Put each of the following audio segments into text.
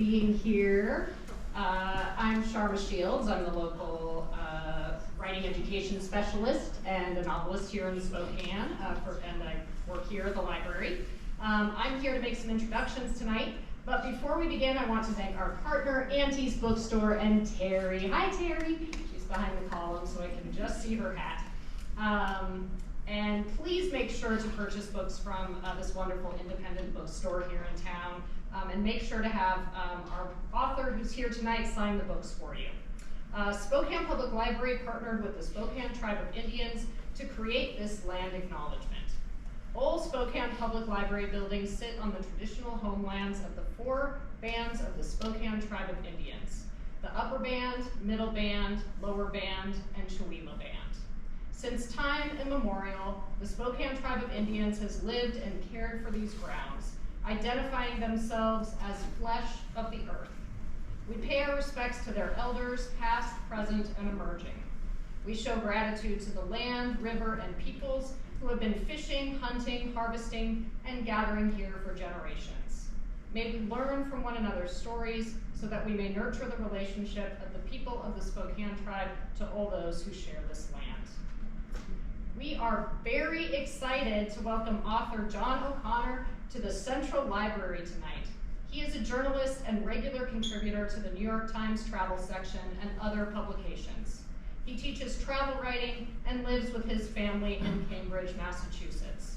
being here. I'm Sharma Shields. I'm the local writing education specialist and a novelist here in Spokane, and I work here at the library. I'm here to make some introductions tonight, but before we begin, I want to thank our partner, Auntie's Bookstore, and Terry. Hi, Terry. She's behind the column, so I can just see her hat. And please make sure to purchase books from this wonderful independent bookstore here in town, and make sure to have our author who's here tonight sign the books for you. Spokane Public Library partnered with the Spokane Tribe of Indians to create this land acknowledgement. Old Spokane Public Library buildings sit on the traditional homelands of the 4 bands of the Spokane Tribe of Indians: the Upper Band, Middle Band, Lower Band, and Chewelah Band. Since time immemorial, the Spokane Tribe of Indians has lived and cared for these grounds, identifying themselves as flesh of the earth. We pay our respects to their elders, past, present, and emerging. We show gratitude to the land, river, and peoples who have been fishing, hunting, harvesting, and gathering here for generations. May we learn from one another's stories so that we may nurture the relationship of the people of the Spokane Tribe to all those who share this land. We are very excited to welcome author John O'Connor to the Central Library tonight. He is a journalist and regular contributor to the New York Times travel section and other publications. He teaches travel writing and lives with his family in Cambridge, Massachusetts.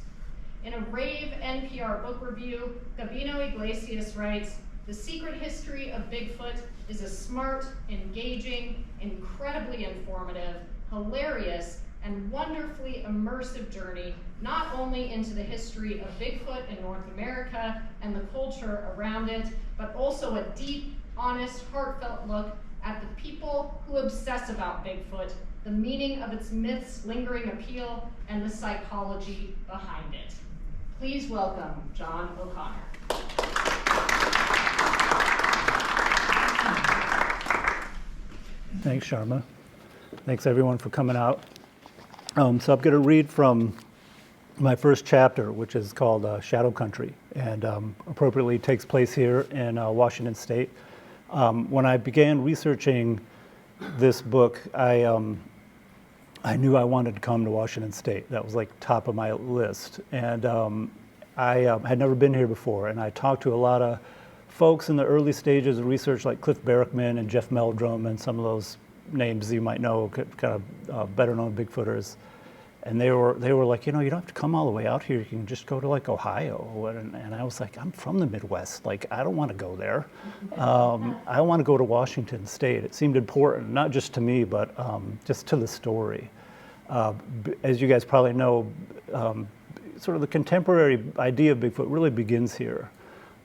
In a rave NPR book review, Gabino Iglesias writes, "The Secret History of Bigfoot is a smart, engaging, incredibly informative, hilarious, and wonderfully immersive journey, not only into the history of Bigfoot in North America and the culture around it, but also a deep, honest, heartfelt look at the people who obsess about Bigfoot, the meaning of its myth's lingering appeal, and the psychology behind it." Please welcome John O'Connor. Thanks, Sharma. Thanks everyone for coming out. So I'm going to read from my first chapter, which is called Shadow Country, and appropriately takes place here in Washington State. When I began researching this book, I knew I wanted to come to Washington State. That was like top of my list. And I had never been here before, and I talked to a lot of folks in the early stages of research like Cliff Barrickman and Jeff Meldrum and some of those names you might know, kind of better known Bigfooters, and they were like, you don't have to come all the way out here. You can just go to like Ohio. And I was like, I'm from the Midwest. Like, I don't want to go there. I want to go to Washington State. It seemed important, not just to me, but just to the story. As you guys probably know, sort of the contemporary idea of Bigfoot really begins here,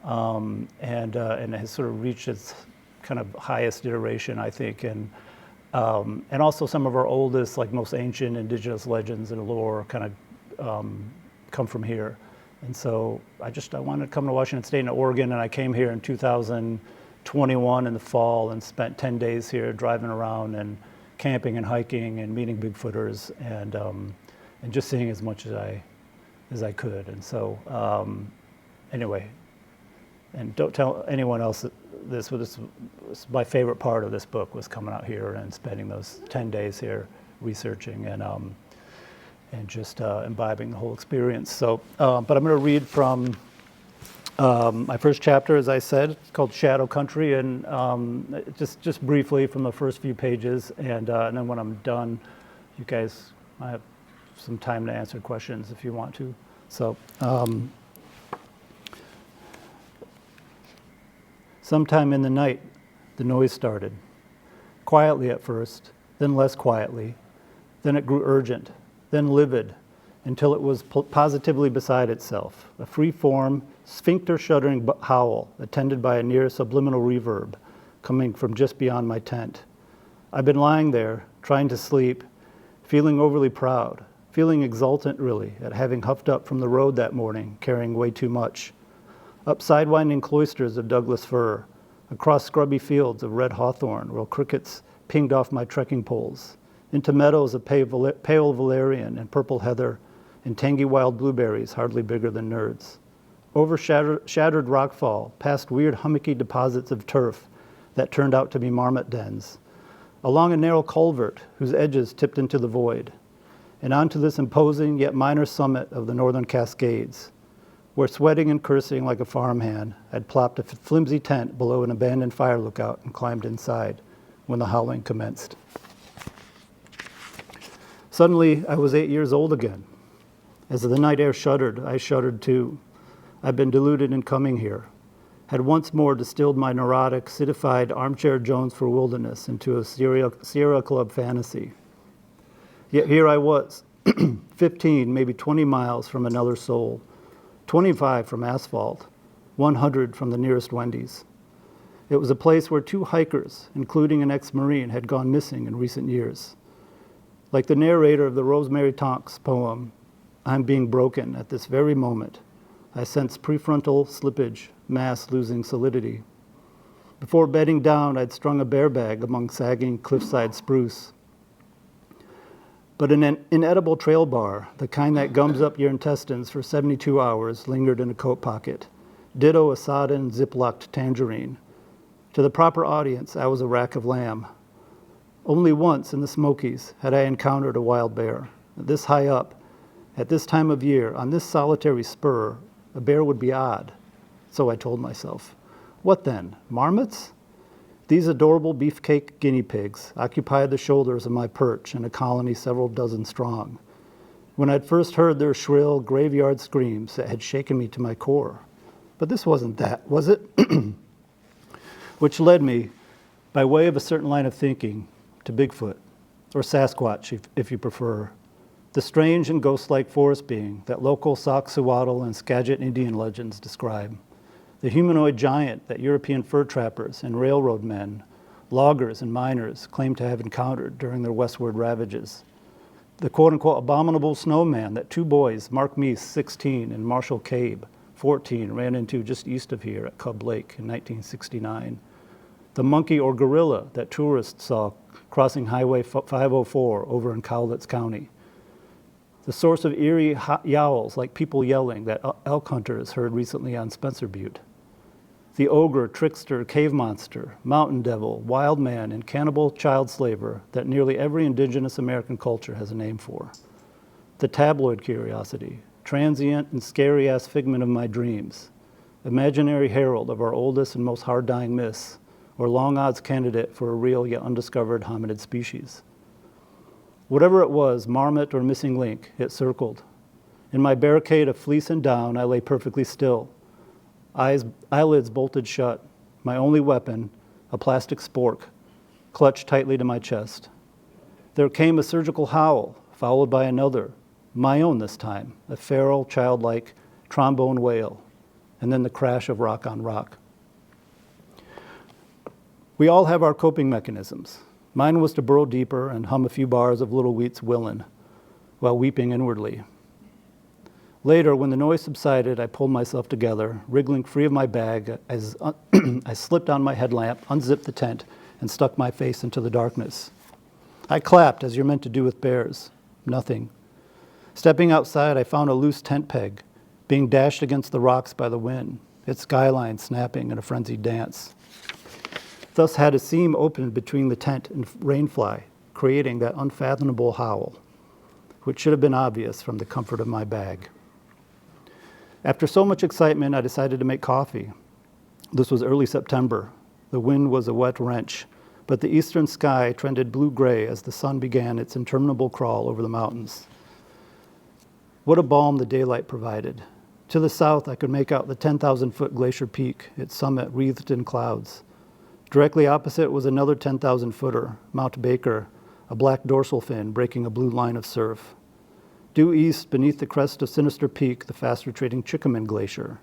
and has sort of reached its kind of highest iteration, I think, and also some of our oldest, like most ancient indigenous legends and lore kind of come from here. And so I wanted to come to Washington State and Oregon, and I came here in 2021 in the fall and spent 10 days here driving around and camping and hiking and meeting Bigfooters and just seeing as much as I could. And so anyway, and don't tell anyone else this, but this was my favorite part of this book, was coming out here and spending those 10 days here researching and just imbibing the whole experience. So, but I'm going to read from my first chapter, as I said. It's called Shadow Country, and just briefly from the first few pages, and then when I'm done, you guys might have some time to answer questions if you want to. So. Sometime in the night, the noise started. Quietly at first, then less quietly. Then it grew urgent, then livid, until it was positively beside itself, a free-form, sphincter-shuddering howl, attended by a near subliminal reverb, coming from just beyond my tent. I've been lying there, trying to sleep, feeling overly proud, feeling exultant, really, at having huffed up from the road that morning, carrying way too much. Up side-winding cloisters of Douglas fir, across scrubby fields of red hawthorn, while crickets pinged off my trekking poles, into meadows of pale valerian and purple heather, and tangy wild blueberries hardly bigger than nerds. over shattered rockfall, past weird hummocky deposits of turf that turned out to be marmot dens, along a narrow culvert whose edges tipped into the void, and onto this imposing yet minor summit of the northern Cascades, where, sweating and cursing like a farmhand, I'd plopped a flimsy tent below an abandoned fire lookout and climbed inside when the howling commenced. Suddenly, I was 8 years old again. As the night air shuddered, I shuddered too. I'd been deluded in coming here, had once more distilled my neurotic, citified armchair Jones for wilderness into a Sierra Club fantasy. Yet here I was, 15, maybe 20 miles from another soul, 25 from asphalt, 100 from the nearest Wendy's. It was a place where 2 hikers, including an ex-Marine, had gone missing in recent years. Like the narrator of the Rosemary Tonks poem, I'm being broken at this very moment. I sense prefrontal slippage, mass losing solidity. Before bedding down, I'd strung a bear bag among sagging cliffside spruce. But an inedible trail bar, the kind that gums up your intestines for 72 hours, lingered in a coat pocket. Ditto a sodden, zip-locked tangerine. To the proper audience, I was a rack of lamb. Only once in the Smokies had I encountered a wild bear. This high up, at this time of year, on this solitary spur, a bear would be odd. So I told myself. What then? Marmots? These adorable beefcake guinea pigs occupied the shoulders of my perch in a colony several dozen strong. When I'd first heard their shrill graveyard screams, it had shaken me to my core. But this wasn't that, was it? Which led me, by way of a certain line of thinking, to Bigfoot, or Sasquatch if you prefer, the strange and ghost-like forest being that local Sauk-Suwatl and Skagit Indian legends describe. The humanoid giant that European fur trappers and railroad men, loggers and miners claim to have encountered during their westward ravages. The quote-unquote abominable snowman that 2 boys, Mark Meese, 16, and Marshall Cabe, 14, ran into just east of here at Cub Lake in 1969. The monkey or gorilla that tourists saw crossing Highway 504 over in Cowlitz County. The source of eerie yowls like people yelling that elk hunters heard recently on Spencer Butte. The ogre, trickster, cave monster, mountain devil, wild man, and cannibal child slaver that nearly every indigenous American culture has a name for. The tabloid curiosity, transient and scary-ass figment of my dreams, imaginary herald of our oldest and most hard-dying myths, or long odds candidate for a real yet undiscovered hominid species. Whatever it was, marmot or missing link, it circled. In my barricade of fleece and down, I lay perfectly still, eyelids bolted shut, my only weapon, a plastic spork, clutched tightly to my chest. There came a surgical howl, followed by another, my own this time, a feral, childlike trombone wail, and then the crash of rock on rock. We all have our coping mechanisms. Mine was to burrow deeper and hum a few bars of Little Wheat's Willin', while weeping inwardly. Later, when the noise subsided, I pulled myself together, wriggling free of my bag as I slipped on my headlamp, unzipped the tent, and stuck my face into the darkness. I clapped, as you're meant to do with bears. Nothing. Stepping outside, I found a loose tent peg, being dashed against the rocks by the wind, its skyline snapping in a frenzied dance. Thus had a seam opened between the tent and rainfly, creating that unfathomable howl, which should have been obvious from the comfort of my bag. After so much excitement, I decided to make coffee. This was early September. The wind was a wet wrench, but the eastern sky trended blue-gray as the sun began its interminable crawl over the mountains. What a balm the daylight provided. To the south, I could make out the 10,000-foot glacier peak, its summit wreathed in clouds. Directly opposite was another 10,000-footer, Mount Baker, a black dorsal fin breaking a blue line of surf. Due east, beneath the crest of Sinister Peak, the fast-retreating Chickaman Glacier.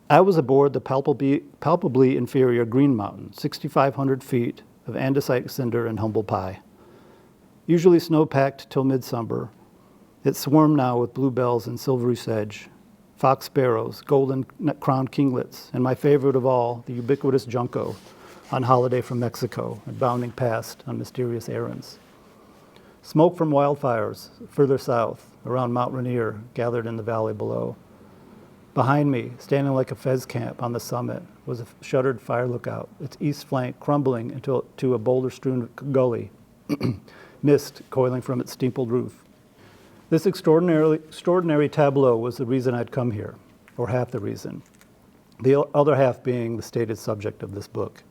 I was aboard the palpably inferior Green Mountain, 6,500 feet of andesite cinder and humble pie. Usually snow-packed till midsummer, it swarmed now with bluebells and silvery sedge, fox sparrows, golden-crowned kinglets, and my favorite of all, the ubiquitous junco, on holiday from Mexico and bounding past on mysterious errands. Smoke from wildfires further south, around Mount Rainier, gathered in the valley below. Behind me, standing like a fez camp on the summit, was a shuttered fire lookout, its east flank crumbling into a boulder-strewn gully, mist coiling from its steepled roof. This extraordinary tableau was the reason I'd come here, or half the reason, the other half being the stated subject of this book.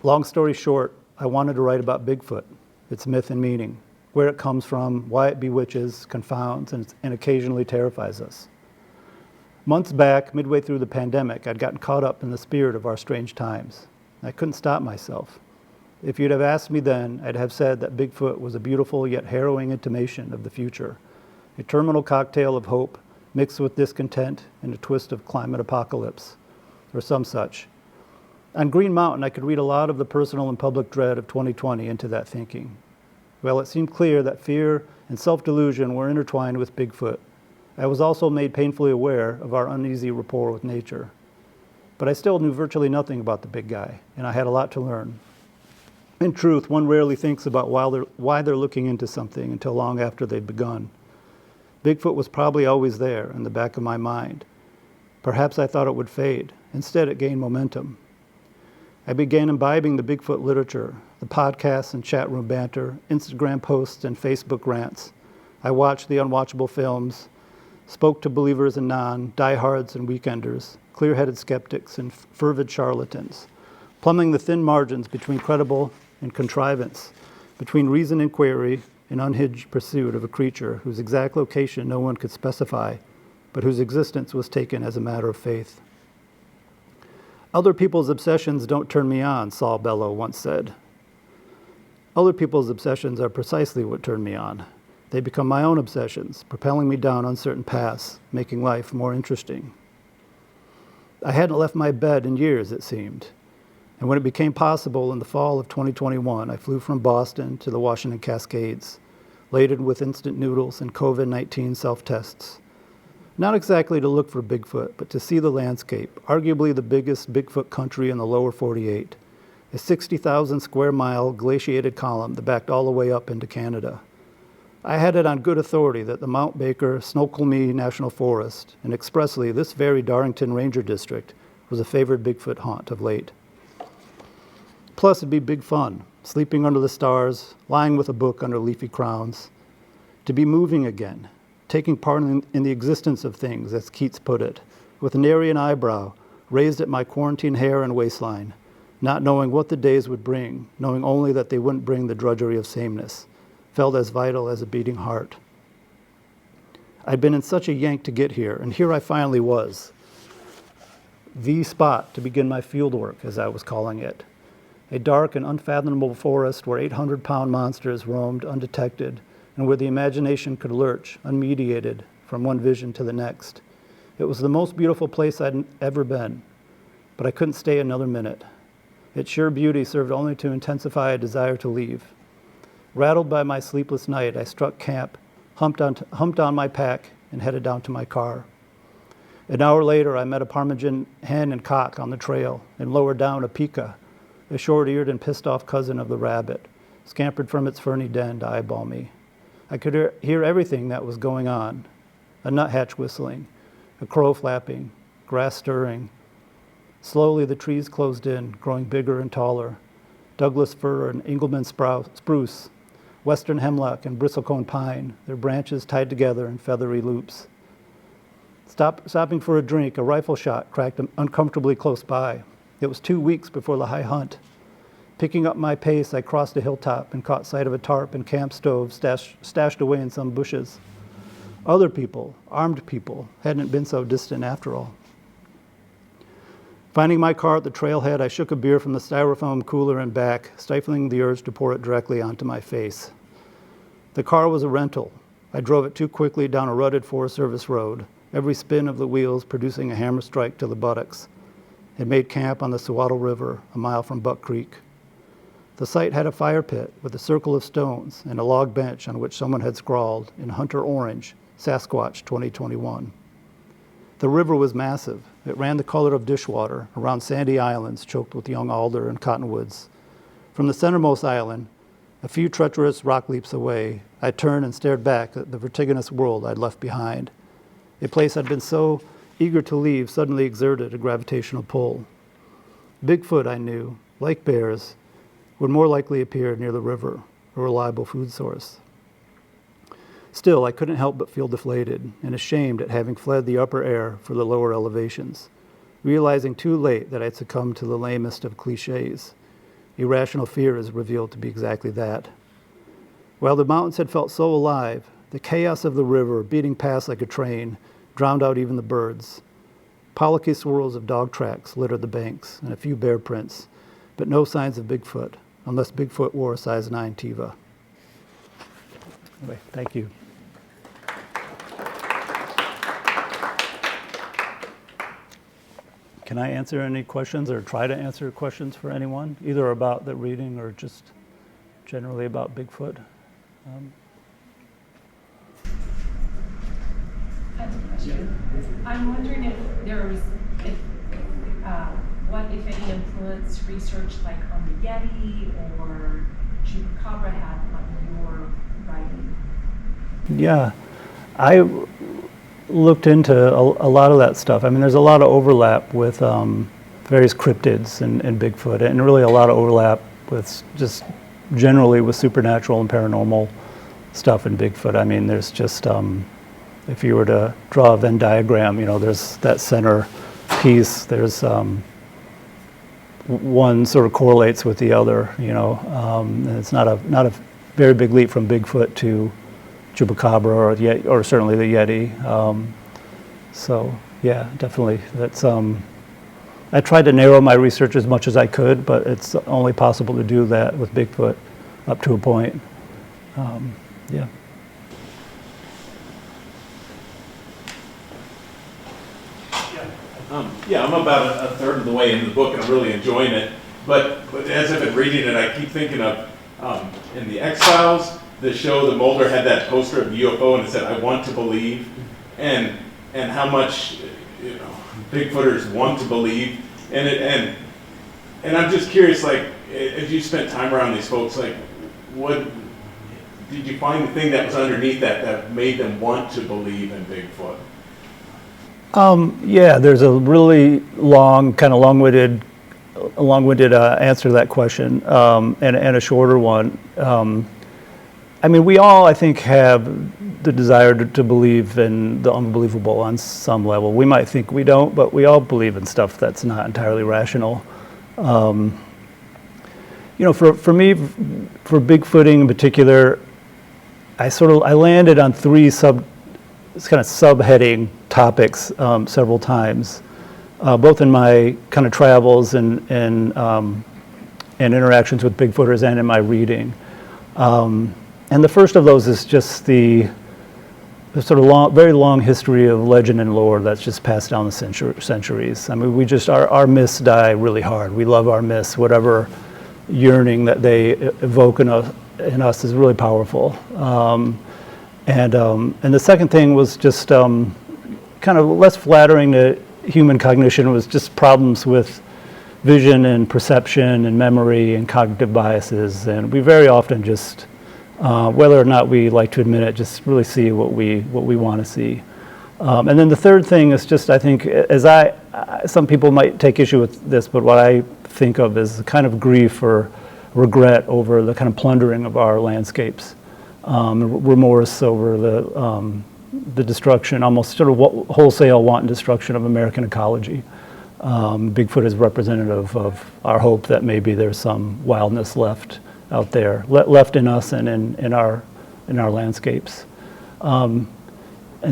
Long story short, I wanted to write about Bigfoot, its myth and meaning, where it comes from, why it bewitches, confounds, and occasionally terrifies us. Months back, midway through the pandemic, I'd gotten caught up in the spirit of our strange times. I couldn't stop myself. If you'd have asked me then, I'd have said that Bigfoot was a beautiful yet harrowing intimation of the future, a terminal cocktail of hope mixed with discontent and a twist of climate apocalypse, or some such. On Green Mountain, I could read a lot of the personal and public dread of 2020 into that thinking. Well, it seemed clear that fear and self-delusion were intertwined with Bigfoot. I was also made painfully aware of our uneasy rapport with nature. But I still knew virtually nothing about the big guy, and I had a lot to learn. In truth, one rarely thinks about why they're looking into something until long after they've begun. Bigfoot was probably always there in the back of my mind. Perhaps I thought it would fade. Instead, it gained momentum. I began imbibing the Bigfoot literature, the podcasts and chat room banter, Instagram posts and Facebook rants. I watched the unwatchable films, spoke to believers and diehards and weekenders, clear-headed skeptics and fervid charlatans, plumbing the thin margins between credible and contrivance, between reason and query and unhinged pursuit of a creature whose exact location no one could specify, but whose existence was taken as a matter of faith. Other people's obsessions don't turn me on, Saul Bellow once said. Other people's obsessions are precisely what turn me on. They become my own obsessions, propelling me down uncertain paths, making life more interesting. I hadn't left my bed in years, it seemed. And when it became possible in the fall of 2021, I flew from Boston to the Washington Cascades, laden with instant noodles and COVID-19 self-tests. Not exactly to look for Bigfoot, but to see the landscape, arguably the biggest Bigfoot country in the lower 48, a 60,000 square mile glaciated column that backed all the way up into Canada. I had it on good authority that the Mount Baker Snoqualmie National Forest, and expressly this very Darlington Ranger District, was a favored Bigfoot haunt of late. Plus, it'd be big fun, sleeping under the stars, lying with a book under leafy crowns, to be moving again, taking part in the existence of things, as Keats put it, with an Aryan eyebrow raised at my quarantine hair and waistline, not knowing what the days would bring, knowing only that they wouldn't bring the drudgery of sameness, felt as vital as a beating heart. I'd been in such a yank to get here, and here I finally was. The spot to begin my field work, as I was calling it. A dark and unfathomable forest where 800-pound monsters roamed undetected, and where the imagination could lurch, unmediated, from one vision to the next. It was the most beautiful place I'd ever been, but I couldn't stay another minute. Its sheer beauty served only to intensify a desire to leave. Rattled by my sleepless night, I struck camp, humped on my pack, and headed down to my car. An hour later, I met a ptarmigan hen and cock on the trail, and lower down a pika, a short-eared and pissed-off cousin of the rabbit, scampered from its ferny den to eyeball me. I could hear everything that was going on, a nuthatch whistling, a crow flapping, grass stirring. Slowly the trees closed in, growing bigger and taller. Douglas fir and Engelmann spruce, western hemlock and bristlecone pine, their branches tied together in feathery loops. Stopping for a drink, a rifle shot cracked uncomfortably close by. It was 2 weeks before the high hunt. Picking up my pace, I crossed a hilltop and caught sight of a tarp and camp stove stashed away in some bushes. Other people, armed people, hadn't been so distant after all. Finding my car at the trailhead, I shook a beer from the styrofoam cooler and back, stifling the urge to pour it directly onto my face. The car was a rental. I drove it too quickly down a rutted Forest Service road, every spin of the wheels producing a hammer strike to the buttocks. It made camp on the Suwato River, a mile from Buck Creek. The site had a fire pit with a circle of stones and a log bench on which someone had scrawled, in Hunter Orange, Sasquatch 2021. The river was massive. It ran the color of dishwater around sandy islands choked with young alder and cottonwoods. From the centermost island, a few treacherous rock leaps away, I turned and stared back at the vertiginous world I'd left behind. A place I'd been so eager to leave suddenly exerted a gravitational pull. Bigfoot, I knew, like bears, would more likely appear near the river, a reliable food source. Still, I couldn't help but feel deflated and ashamed at having fled the upper air for the lower elevations, realizing too late that I'd succumbed to the lamest of cliches. Irrational fear is revealed to be exactly that. While the mountains had felt so alive, the chaos of the river beating past like a train drowned out even the birds. Pollocky swirls of dog tracks littered the banks, and a few bear prints, but no signs of Bigfoot, unless Bigfoot wore a size 9 Teva. Anyway, thank you. Can I answer any questions or try to answer questions for anyone, either about the reading or just generally about Bigfoot? I have a question. I'm wondering if there was, what, if any, influence research like on the Yeti or Chupacabra had on your writing? Yeah, I looked into a lot of that stuff. I mean, there's a lot of overlap with various cryptids and Bigfoot, and really a lot of overlap with just generally with supernatural and paranormal stuff in Bigfoot. I mean, there's just, if you were to draw a Venn diagram, you know, there's that center piece, there's one sort of correlates with the other, you know, and it's not a very big leap from Bigfoot to Chupacabra or certainly the Yeti. So yeah, definitely. That's I tried to narrow my research as much as I could, but it's only possible to do that with Bigfoot up to a point. Yeah. Yeah, I'm about a third of the way into the book, and I'm really enjoying it. But as I've been reading it, I keep thinking of in the X-Files, the show, the Mulder had that poster of the UFO, and it said, "I want to believe," and how much, you know, Bigfooters want to believe, and I'm just curious, like, as you spent time around these folks, like, what did you find the thing that was underneath that made them want to believe in Bigfoot? Yeah, there's a really long-winded answer to that question, and a shorter one. I mean, we all, I think, have the desire to believe in the unbelievable on some level. We might think we don't, but we all believe in stuff that's not entirely rational. You know, for me, for Bigfooting in particular, I landed on three subheading topics several times, both in my kind of travels and interactions with Bigfooters and in my reading. And the first of those is just the sort of very long history of legend and lore that's just passed down the centuries. I mean, our myths die really hard. We love our myths. Whatever yearning that they evoke in us is really powerful. And the second thing was just kind of less flattering to human cognition, was just problems with vision and perception and memory and cognitive biases. And we very often just, whether or not we like to admit it, just really see what we want to see. And then the third thing is just, I think, some people might take issue with this, but what I think of is a kind of grief or regret over the kind of plundering of our landscapes. Remorse over the destruction, almost sort of wholesale wanton destruction of American ecology. Bigfoot is representative of our hope that maybe there's some wildness left out there, left in us and in our landscapes. And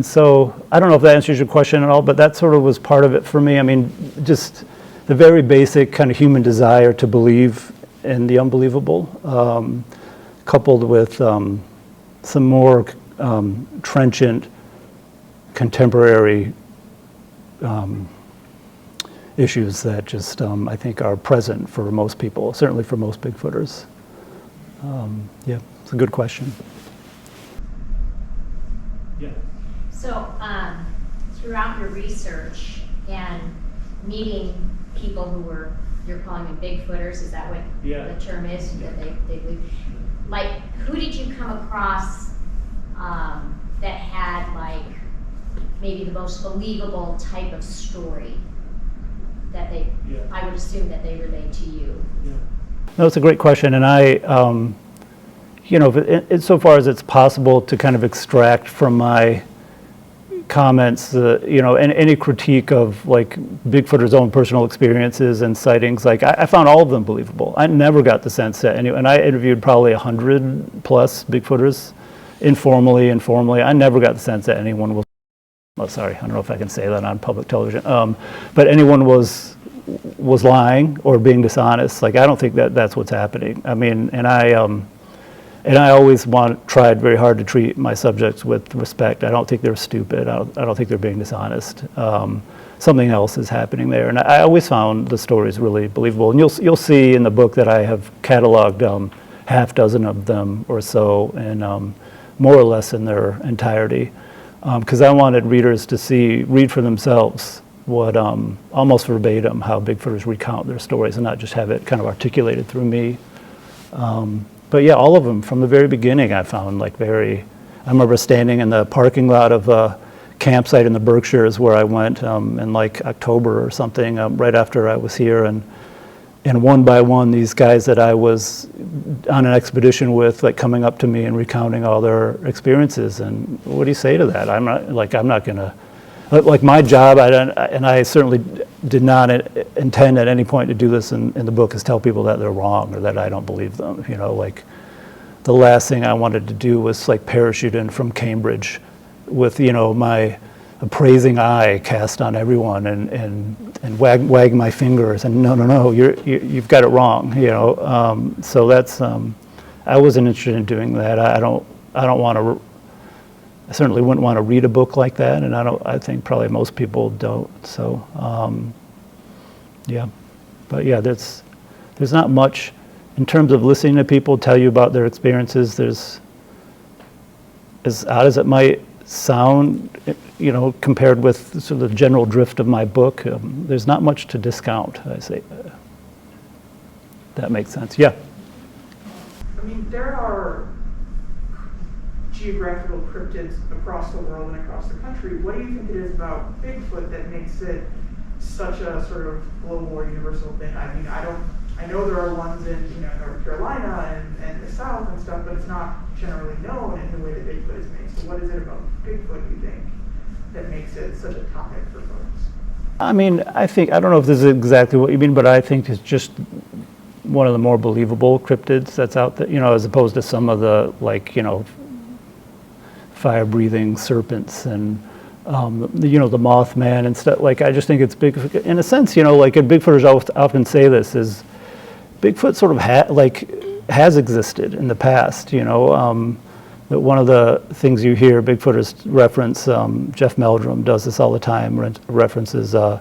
so I don't know if that answers your question at all, but that sort of was part of it for me. I mean, just the very basic kind of human desire to believe in the unbelievable, coupled with some more trenchant contemporary issues that just I think are present for most people, certainly for most Bigfooters. Yeah, it's a good question. Yeah. So throughout your research and meeting people who were, you're calling them Bigfooters, is that what the term is? Yeah. That they like, who did you come across that had like maybe the most believable type of story that they, Yeah. I would assume that they relate to you. Yeah. No, it's a great question, and I, you know, insofar as it's possible to kind of extract from my comments, you know, and any critique of like Bigfooters' own personal experiences and sightings, like I found all of them believable. I never got the sense that and I interviewed probably 100 plus Bigfooters, informally, informally. I never got the sense that anyone was, oh, sorry, I don't know if I can say that on public television, but anyone was lying or being dishonest. Like, I don't think that that's what's happening. I mean, and I always tried very hard to treat my subjects with respect. I don't think they're stupid. I don't think they're being dishonest. Something else is happening there, and I always found the stories really believable. And you'll see in the book that I have cataloged half dozen of them or so, and more or less in their entirety, because I wanted readers to read for themselves what almost verbatim how Bigfooters recount their stories, and not just have it kind of articulated through me. But yeah, all of them from the very beginning I found like I remember standing in the parking lot of a campsite in the Berkshires where I went in like October or something, right after I was here, and one by one these guys that I was on an expedition with, like, coming up to me and recounting all their experiences. And what do you say to that? I'm not gonna, like, my job, and I certainly did not intend at any point to do this in the book, is tell people that they're wrong or that I don't believe them. You know, like, the last thing I wanted to do was like parachute in from Cambridge with, you know, my appraising eye cast on everyone and wag my fingers and no, you've got it wrong, you know. So that's I wasn't interested in doing that. I don't want to. I certainly wouldn't want to read a book like that, and I think probably most people don't. So, yeah, but yeah, there's not much in terms of listening to people tell you about their experiences. There's, as odd as it might sound, you know, compared with sort of the general drift of my book, there's not much to discount, I say. That makes sense. Yeah. I mean, there are geographical cryptids across the world and across the country. What do you think it is about Bigfoot that makes it such a sort of global or universal thing? I mean, I know there are ones in, you know, North Carolina and the South and stuff, but it's not generally known in the way that Bigfoot is made. So what is it about Bigfoot, you think, that makes it such a topic for folks? I mean, I don't know if this is exactly what you mean, but I think it's just one of the more believable cryptids that's out there, you know, as opposed to some of the, like, you know, fire-breathing serpents and, you know, the Mothman and stuff. Like, I just think it's Bigfoot. In a sense, you know, like, and Bigfooters often say this, is Bigfoot sort of has existed in the past, you know. That one of the things you hear Bigfooters reference, Jeff Meldrum does this all the time, references an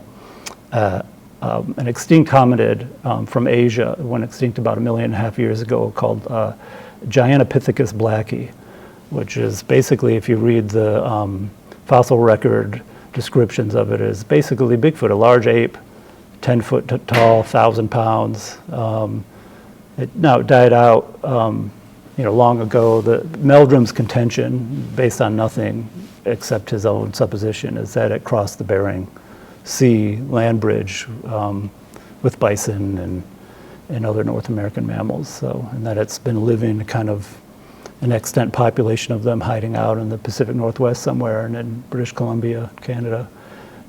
extinct hominid from Asia, went extinct about 1.5 million years ago, called Gigantopithecus blacki, which is basically, if you read the fossil record descriptions of it, is basically Bigfoot, a large ape, 10 foot tall, 1,000 pounds. It died out, you know, long ago. The Meldrum's contention, based on nothing except his own supposition, is that it crossed the Bering Sea land bridge with bison and other North American mammals. So, and that it's been living kind of an extant population of them hiding out in the Pacific Northwest somewhere and in British Columbia, Canada.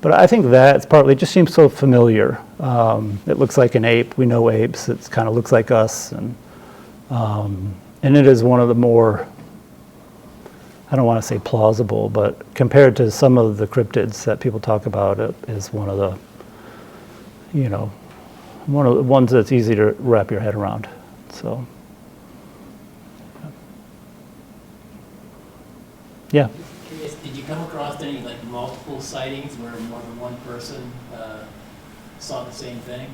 But I think that's partly, it just seems so familiar. It looks like an ape. We know apes. It kind of looks like us. And it is one of the more, I don't want to say plausible, but compared to some of the cryptids that people talk about, it is one of the, you know, one of the ones that's easy to wrap your head around. So, yeah. Curious, did you come across any like multiple sightings where more than one person saw the same thing?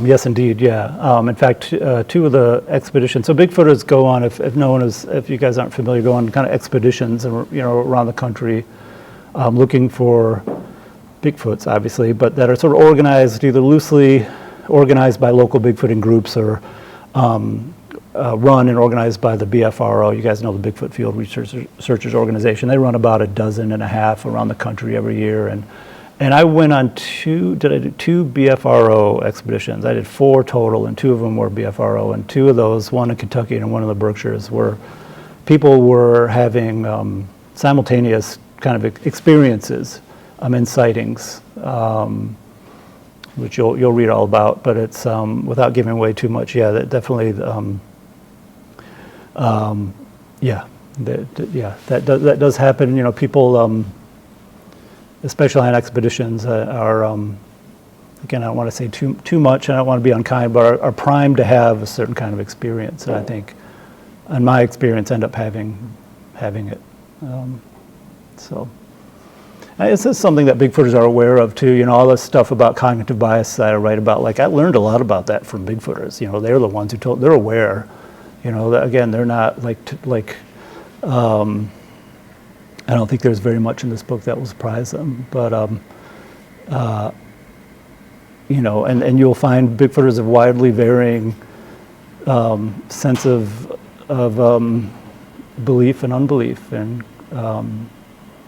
Yes, indeed, yeah. In fact, 2 of the expeditions, so Bigfooters go on, if you guys aren't familiar, go on kind of expeditions, you know, around the country, looking for Bigfoots, obviously, but that are sort of organized, either loosely organized by local Bigfooting groups or run and organized by the BFRO. You guys know the Bigfoot Field Researchers Organization. They run about 12.5 around the country every year. And I went on two BFRO expeditions. I did 4 total, and 2 of them were BFRO. And 2 of those, one in Kentucky and one in the Berkshires, were people were having simultaneous kind of experiences and sightings, which you'll read all about. But it's without giving away too much. Yeah, that definitely. That does happen. You know, people. Especially on expeditions, are, again, I don't want to say too much, and I don't want to be unkind, but are primed to have a certain kind of experience. And I think, in my experience, end up having it. So this is something that Bigfooters are aware of too. You know, all this stuff about cognitive bias that I write about. Like, I learned a lot about that from Bigfooters. You know, they're the ones who they're aware. You know, that, again, they're not I don't think there's very much in this book that will surprise them, but you know, and you'll find Bigfooters of widely varying sense of belief and unbelief, and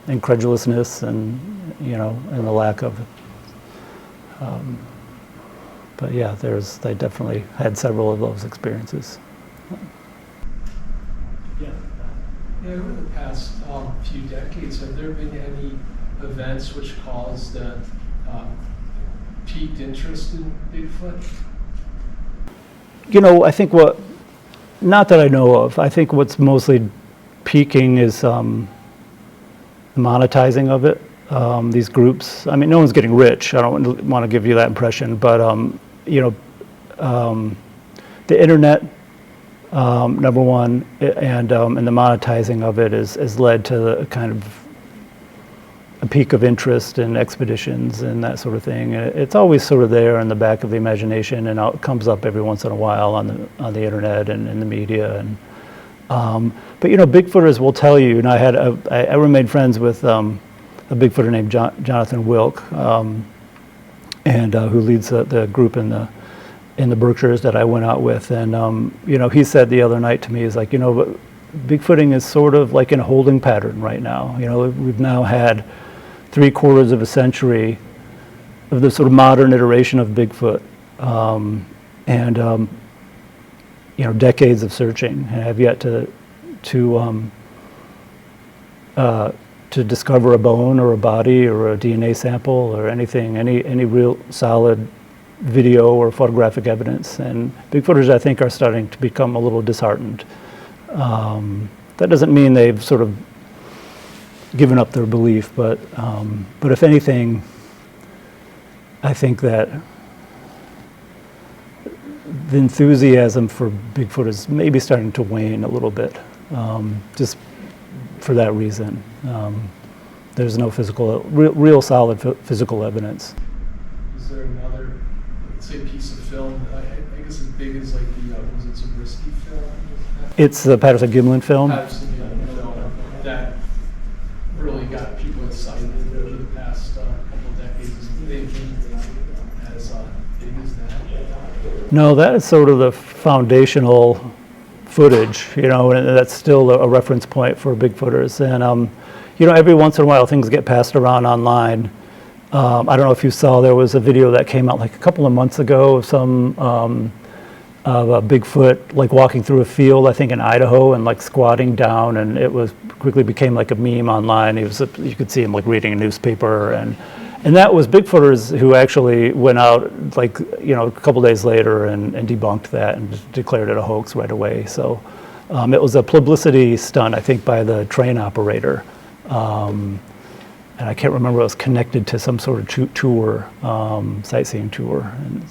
incredulousness, and you know, and the lack of. But yeah, they definitely had several of those experiences. Yeah, over the past few decades, have there been any events which caused piqued interest in Bigfoot? You know, I think not that I know of, I think what's mostly piquing is the monetizing of it. These groups, I mean, no one's getting rich. I don't want to give you that impression, but you know, the internet. Number one, and the monetizing of it has led to a kind of a peak of interest in expeditions and that sort of thing. And it's always sort of there in the back of the imagination, and it comes up every once in a while on the internet and in the media. And but you know, Bigfooters will tell you. And I remained friends with a Bigfooter named Jonathan Wilk, and who leads the group in the Berkshires that I went out with. And you know, he said the other night to me, he's like, you know, Bigfooting is sort of like in a holding pattern right now. You know, we've now had 3/4 of a century of the sort of modern iteration of Bigfoot, and you know, decades of searching, and have yet to discover a bone or a body or a DNA sample or anything, any real solid video or photographic evidence. And Bigfooters, I think, are starting to become a little disheartened. That doesn't mean they've sort of given up their belief, but if anything, I think that the enthusiasm for Bigfoot is maybe starting to wane a little bit, just for that reason. There's no real solid physical evidence. Is there another, let's say, piece of film, I guess as big as like the, was it Zabriskie film? It's the Patterson-Gimlin film. Patterson-Gimlin film that really got people excited over the past couple of decades. Is they as big as that? No, that is sort of the foundational footage, you know, and that's still a reference point for Bigfooters. And, you know, every once in a while things get passed around online. I don't know if you saw, there was a video that came out like a couple of months ago of of a Bigfoot like walking through a field, I think in Idaho, and like squatting down, and it quickly became like a meme online. You could see him like reading a newspaper, and that was Bigfooters who actually went out like, you know, a couple days later and debunked that and declared it a hoax right away. So it was a publicity stunt, I think, by the train operator. And I can't remember, it was connected to some sort of tour, sightseeing tour. And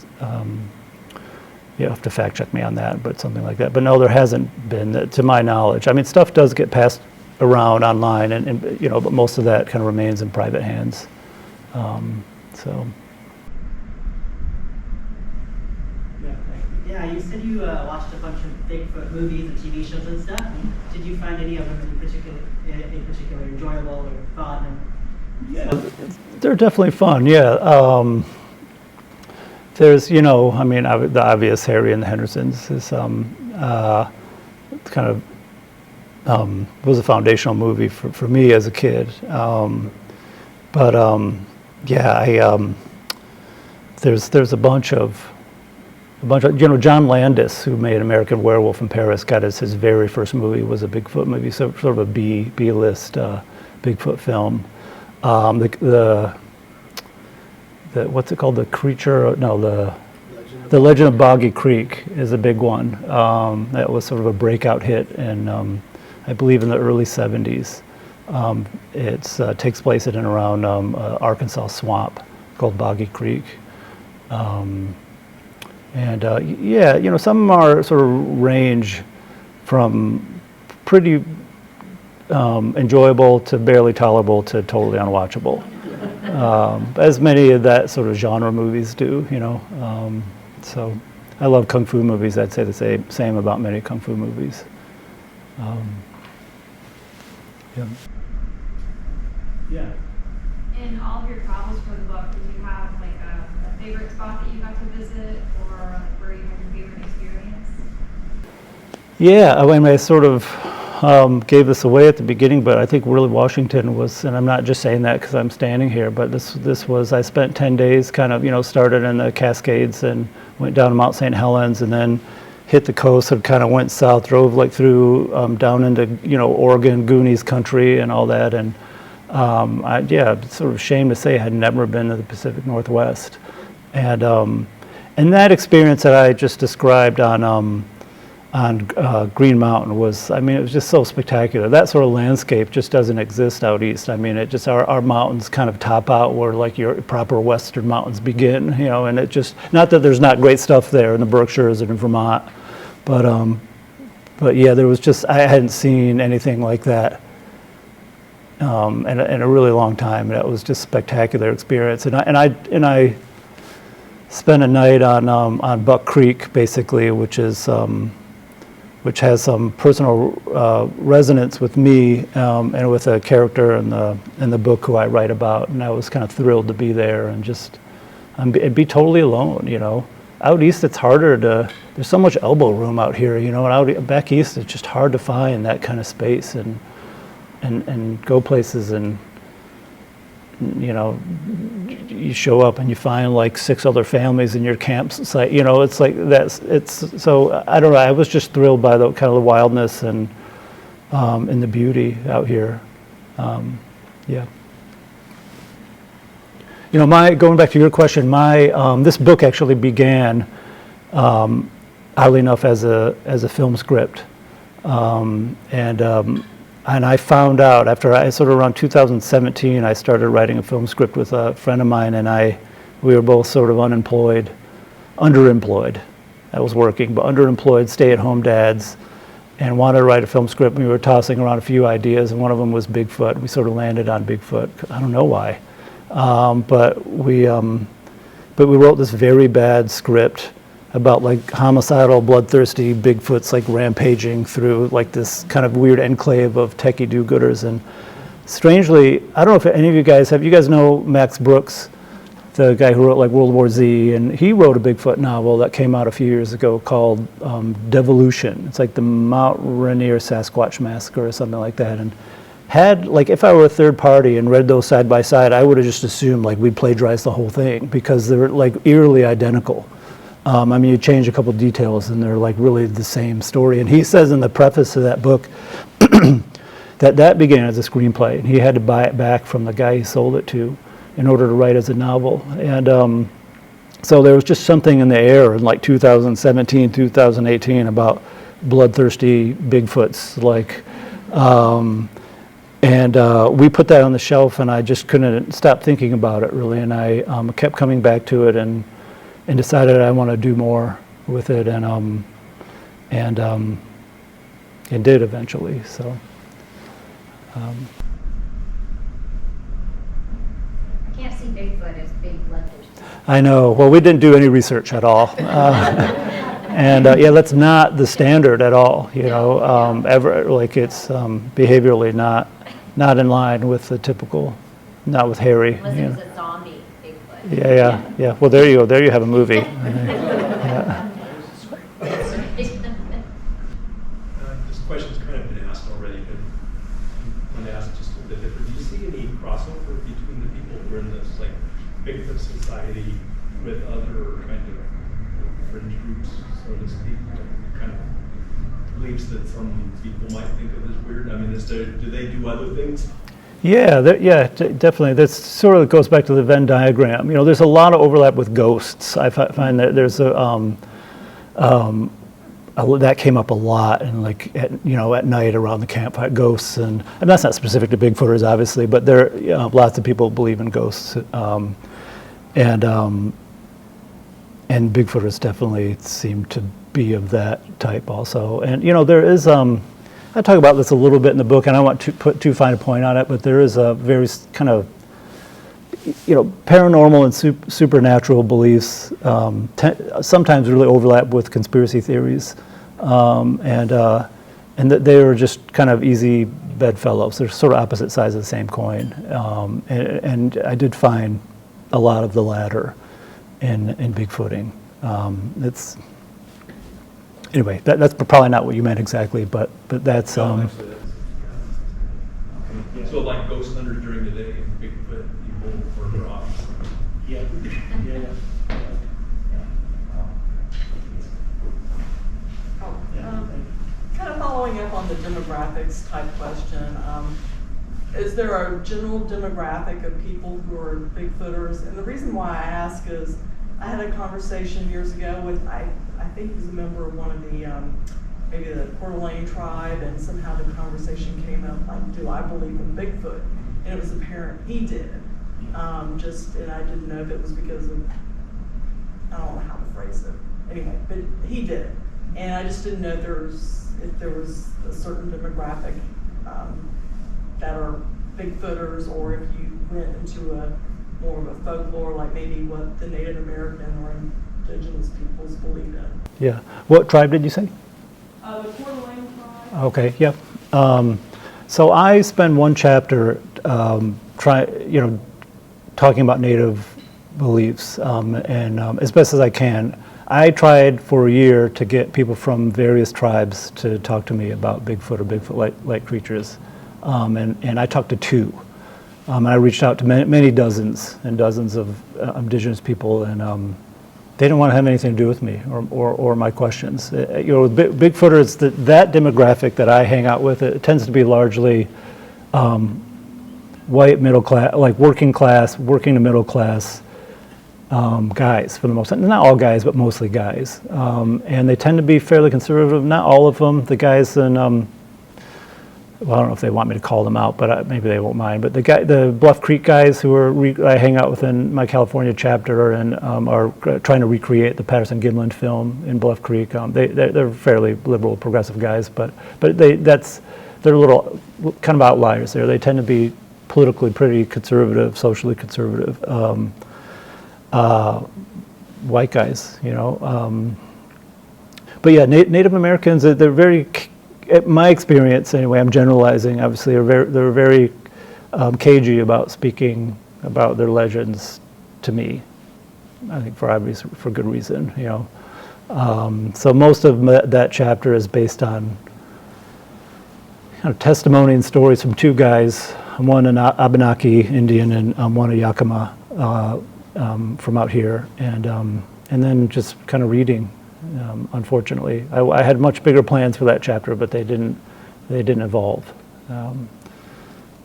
you have to fact check me on that, but something like that. But no, there hasn't been, to my knowledge. I mean, stuff does get passed around online, and you know, but most of that kind of remains in private hands. So. Yeah, you said you watched a bunch of Bigfoot movies and TV shows and stuff. Did you find any of them in particular enjoyable or fun? Yeah, they're definitely fun. Yeah, there's, you know, I mean, the obvious Harry and the Hendersons is. It's kind of was a foundational movie for me as a kid. There's a bunch of, John Landis, who made American Werewolf in Paris, got his very first movie was a Bigfoot movie, so sort of a B-list Bigfoot film. The what's it called? The Creature? No, the Legend of Boggy Creek is a big one. That was sort of a breakout hit in, I believe, in the early '70s. It takes place in and around Arkansas swamp called Boggy Creek. Some of them are sort of range from pretty enjoyable to barely tolerable to totally unwatchable. As many of that sort of genre movies do, so I love kung fu movies. I'd say the same about many kung fu movies. Yeah. In all of your travels for the book, did you have like a favorite spot that you got to visit, or where you had your favorite experience? Yeah, I mean, I sort of gave this away at the beginning, but I think really Washington was, and I'm not just saying that because I'm standing here, but this was, I spent 10 days kind of, started in the Cascades and went down to Mount St. Helens and then hit the coast and kind of went south, drove like through down into, Oregon, Goonies country and all that. And it's sort of shame to say I had never been to the Pacific Northwest. And that experience that I just described on Green Mountain was, it was just so spectacular. That sort of landscape just doesn't exist out east. It just, our mountains kind of top out where like your proper western mountains begin, and it just, not that there's not great stuff there in the Berkshires and in Vermont, but yeah, there was just, I hadn't seen anything like that in a really long time. That was just a spectacular experience. And I spent a night on Buck Creek, basically, which has some personal resonance with me and with a character in the book who I write about. And I was kind of thrilled to be there and just be totally alone. Out east, it's harder there's so much elbow room out here, and back east, it's just hard to find that kind of space and go places and, you show up and you find like 6 other families in your campsite. It's like so I don't know. I was just thrilled by the kind of the wildness and the beauty out here. Going back to your question, this book actually began, oddly enough, as a film script, and I found out after around 2017, I started writing a film script with a friend of mine, and we were both sort of underemployed. I was working, but underemployed, stay-at-home dads, and wanted to write a film script. We were tossing around a few ideas, and one of them was Bigfoot. We sort of landed on Bigfoot. I don't know why, but we wrote this very bad script about like homicidal, bloodthirsty Bigfoots like rampaging through like this kind of weird enclave of techie do-gooders. And strangely, I don't know if any of you guys know Max Brooks, the guy who wrote like World War Z, and he wrote a Bigfoot novel that came out a few years ago called Devolution. It's like the Mount Rainier Sasquatch Massacre or something like that. And if I were a third party and read those side by side, I would have just assumed like we'd plagiarized the whole thing because they're like eerily identical. You change a couple details and they're like really the same story. And he says in the preface to that book that began as a screenplay, and he had to buy it back from the guy he sold it to in order to write as a novel. And so there was just something in the air in like 2017, 2018 about bloodthirsty Bigfoots. We put that on the shelf, and I just couldn't stop thinking about it really. And I kept coming back to it and decided I want to do more with it, and did eventually. So. I can't see Bigfoot as big bloodthirsty. I know. Well, we didn't do any research at all, that's not the standard at all. Ever like it's behaviorally not in line with the typical, not with Harry. Unless it was a zombie Bigfoot. Yeah. Well, there you go. There you have a movie. Yeah. Bigfoot Society with other kind of fringe groups, so to speak, kind of beliefs that some people might think of as weird? I mean, do they do other things? Yeah, definitely. That sort of goes back to the Venn diagram. You know, there's a lot of overlap with ghosts. I find that there's that came up a lot, and like at night around the campfire, ghosts, and that's not specific to Bigfooters, obviously, but there lots of people believe in ghosts, and Bigfooters definitely seem to be of that type also. And there is I talk about this a little bit in the book, and I don't want to put too fine a point on it, but there is a very kind of paranormal and supernatural beliefs sometimes really overlap with conspiracy theories, and that they are just kind of easy bedfellows. They're sort of opposite sides of the same coin, and I did find a lot of the latter in Bigfooting. Anyway, that's probably not what you meant exactly, but that's. No, actually, okay. So like ghost hunters during the day and Bigfoot people for rocks. Yeah. Kind of following up on the demographics type question, is there a general demographic of people who are Bigfooters? And the reason why I ask is I had a conversation years ago with, I think he was a member of one of the, maybe the Coeur d'Alene tribe, and somehow the conversation came up like, do I believe in Bigfoot? And it was apparent he did. And I didn't know if it was because of, I don't know how to phrase it. Anyway, but he did. And I just didn't know if there was a certain demographic that are Bigfooters, or if you went into a more of a folklore, like maybe what the Native American or indigenous peoples believe in. Yeah. What tribe did you say? The Coeur d'Alene tribe. Okay. Yep. So I spend one chapter talking about Native beliefs, and as best as I can. I tried for a year to get people from various tribes to talk to me about Bigfoot or Bigfoot-like creatures, and I talked to two. And I reached out to many dozens and dozens of indigenous people, and they didn't want to have anything to do with me or my questions. With Bigfooters, that demographic that I hang out with, it tends to be largely white, middle class, like working to middle class guys for the most part. Not all guys, but mostly guys. And they tend to be fairly conservative. Not all of them. The guys in well, I don't know if they want me to call them out, but maybe they won't mind. But the Bluff Creek guys who I hang out with in my California chapter, and are trying to recreate the Patterson-Gimlin film in Bluff Creek. They're fairly liberal, progressive guys, but they're a little kind of outliers there. They tend to be politically pretty conservative, socially conservative, white guys, But yeah, Native Americans, they're very. In my experience, anyway, I'm generalizing. Obviously, they're very cagey about speaking about their legends to me. I think for good reason, So most of that chapter is based on testimony and stories from two guys, one an Abenaki Indian and one a Yakima from out here, and then just kind of reading. Unfortunately, I had much bigger plans for that chapter, but they didn't evolve.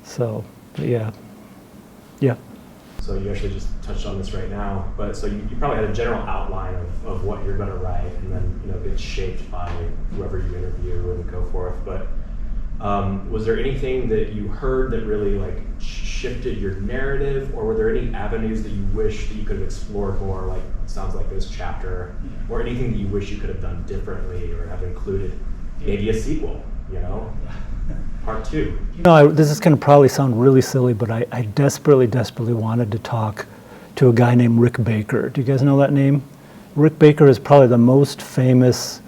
So yeah. So you actually just touched on this right now, but so you probably had a general outline of what you're going to write, and then gets shaped by whoever you interview and go forth. But was there anything that you heard that really shifted your narrative, or were there any avenues that you wish that you could have explored more, like it sounds like this chapter, or anything that you wish you could have done differently or have included, maybe a sequel, part 2? This is going to probably sound really silly, but I desperately wanted to talk to a guy named Rick Baker. Do you guys know that name? Rick Baker is probably the most famous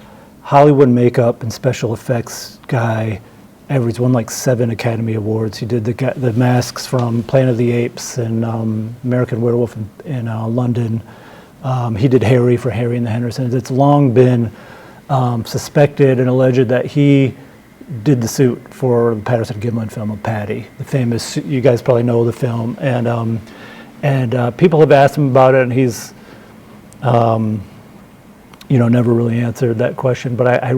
Hollywood makeup and special effects guy ever. He's won like 7 Academy Awards. He did the masks from Planet of the Apes and American Werewolf in London. He did Harry for Harry and the Hendersons. It's long been suspected and alleged that he did the suit for the Patterson-Gimlin film of Patty, the famous. You guys probably know the film, and people have asked him about it, and he's, never really answered that question. But I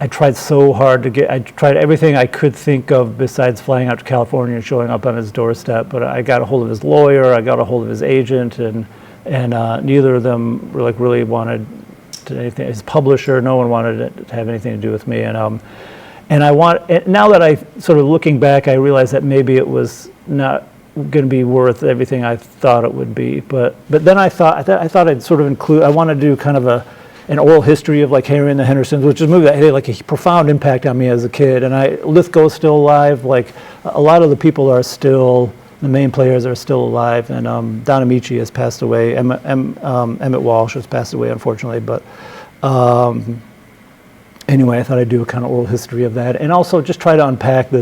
tried so hard I tried everything I could think of besides flying out to California and showing up on his doorstep. But I got a hold of his lawyer, I got a hold of his agent, and neither of them really wanted anything. His publisher, no one wanted it to have anything to do with me. And now that I sort of looking back, I realize that maybe it was not going to be worth everything I thought it would be. But then I thought I'd sort of include. I want to do kind of an oral history of like Harry and the Hendersons, which is a movie that had like a profound impact on me as a kid. And Lithgow's still alive. Like a lot of the people are still, the main players are still alive. And Don Amici has passed away. Emmett Walsh has passed away, unfortunately. But anyway, I thought I'd do a kind of oral history of that, and also just try to unpack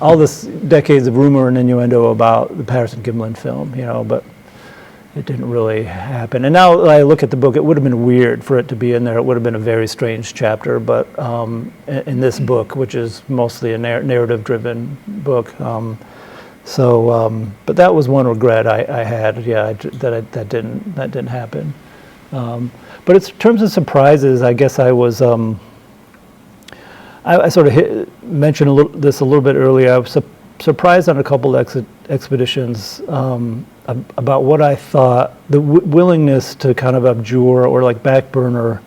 all this decades of rumor and innuendo about the Patterson-Gimlin film, but it didn't really happen. And now that I look at the book, it would have been weird for it to be in there. It would have been a very strange chapter, but in this book, which is mostly a narrative-driven book. But that was one regret I had, that didn't happen. But in terms of surprises, I guess I was, I sort of mentioned this a little bit earlier. I was surprised on a couple expeditions about what I thought, the willingness to kind of abjure or like back burner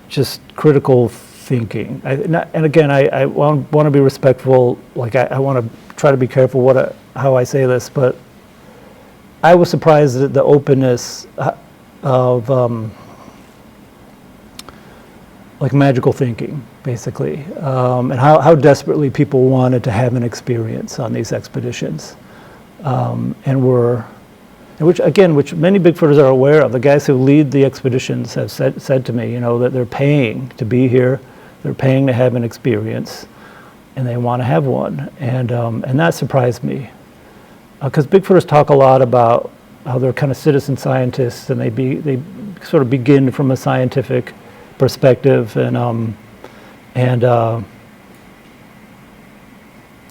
just critical thinking. And again, I want to be respectful, like I want to try to be careful how I say this, but I was surprised at the openness of like magical thinking, basically, and how desperately people wanted to have an experience on these expeditions, which many Bigfooters are aware of. The guys who lead the expeditions have said to me, that they're paying to be here, they're paying to have an experience, and they want to have one, and that surprised me, because Bigfooters talk a lot about how they're kind of citizen scientists, and they sort of begin from a scientific perspective, and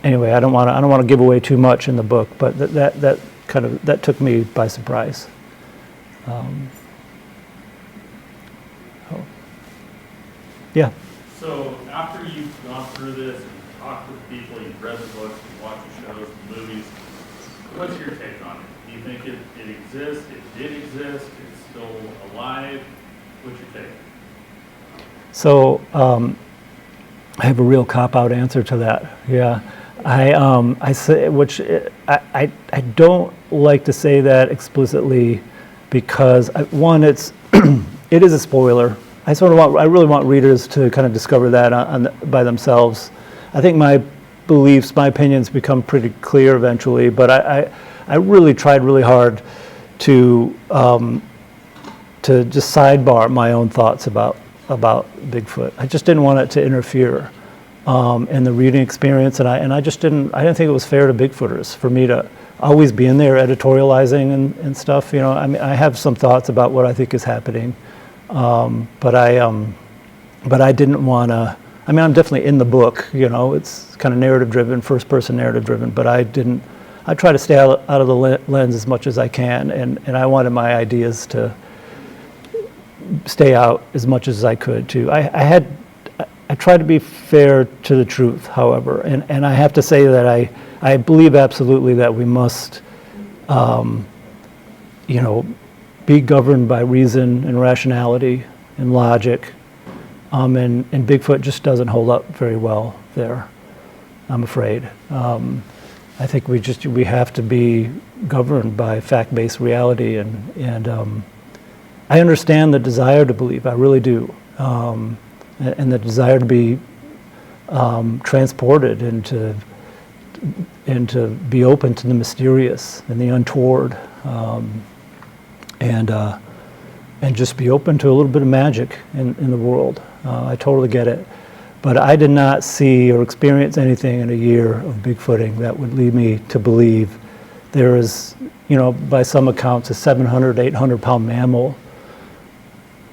anyway, I don't want to give away too much in the book, but that took me by surprise. Yeah. So after you've gone through this, and talked with people, you've read the books, you've watched the shows, the movies, what's your take on it? Do you think it exists? It did exist? It's still alive? What's your take? So I have a real cop-out answer to that. Yeah, I say, which I don't like to say that explicitly, because one, it is a spoiler. I really want readers to kind of discover that by themselves. I think my beliefs, my opinions become pretty clear eventually, but I really tried really hard to just sidebar my own thoughts about Bigfoot. I just didn't want it to interfere in the reading experience, and I didn't think it was fair to Bigfooters for me to always be in there editorializing and stuff. I mean, I have some thoughts about what I think is happening, but I didn't want to. I mean, I'm definitely in the book. It's kind of narrative driven, first person narrative driven, but I try to stay out of the lens as much as I can, and I wanted my ideas to stay out as much as I could too. I tried to be fair to the truth, however, and I have to say that I believe absolutely that we must, be governed by reason and rationality and logic, and Bigfoot just doesn't hold up very well there, I'm afraid. I think we have to be governed by fact-based reality, and I understand the desire to believe, I really do, and the desire to be transported and to be open to the mysterious and the untoward, and just be open to a little bit of magic in the world. I totally get it, but I did not see or experience anything in a year of Bigfooting that would lead me to believe there is, by some accounts, a 700, 800 pound mammal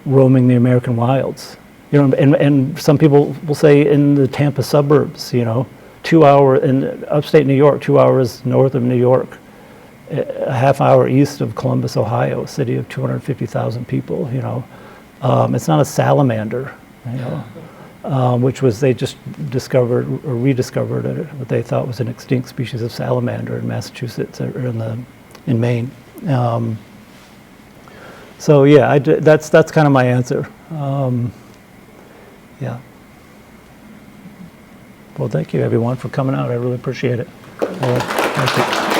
roaming the American wilds, and some people will say in the Tampa suburbs, 2 hour in upstate New York, 2 hours north of New York, a half hour east of Columbus, Ohio, a city of 250,000 people, you know. It's not a salamander, you know, which was, they just discovered or rediscovered what they thought was an extinct species of salamander in Massachusetts or in Maine. So yeah, that's kind of my answer. Yeah. Well, thank you everyone for coming out. I really appreciate it. Thank you.